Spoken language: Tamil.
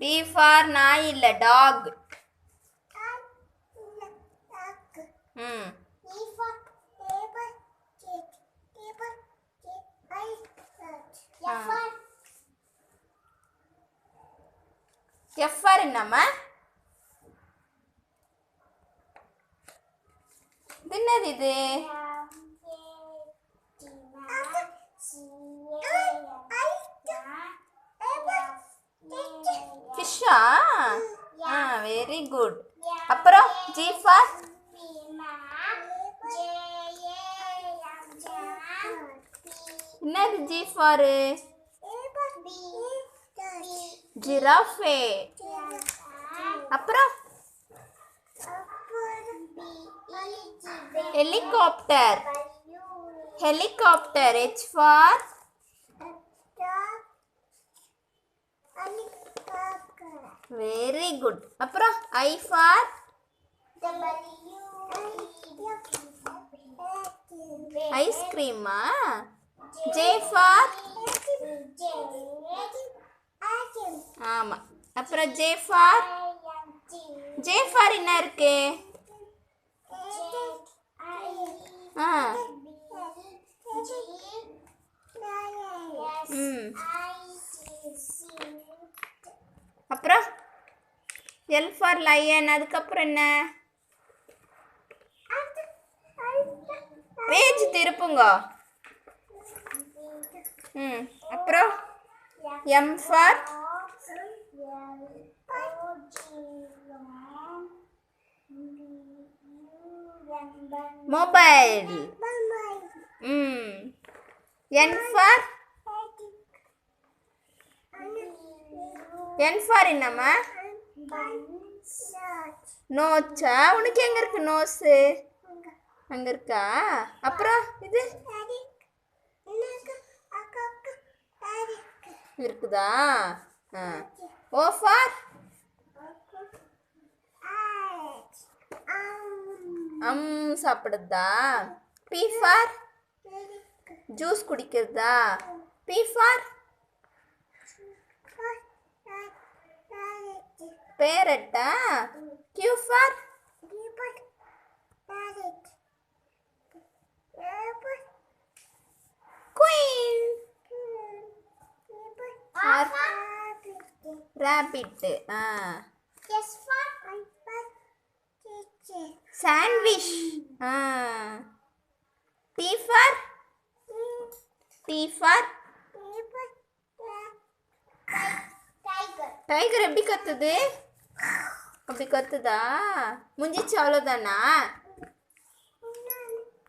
D for நாய் இல்ல டாக். F for என்னம்மா? என்னது இது? ஃபிஷ்ஷா? Very good. அப்புறம் G for என்னது? G for giraffe. அப்புறம் helicopter. Helicopter H for very good. அப்புறம் I for ஐஸ்கிரீமா? J for ஆமா. அப்புறம் J for என்ன இருக்கு? அப்புறம் L for lion. அதுக்கப்புறம் என்ன? பேஜ் திருப்புங்க. அப்புறம் M for mobile. N for என்னம்மா? நோச்சா? உனக்கு எங்க இருக்கு நோஸு? அங்க இருக்கா? அப்புறம் இது இருக்குதா? O for சாப்பிடுதா? P for ஜூஸ் குடிக்கிறதா? P for பேரட்டா? Q for queen. rabbit. S for sandwich. T for tiger எப்படி கத்துது? அப்படி கத்துதா? முடிஞ்சிச்சு அவ்வளோதானா?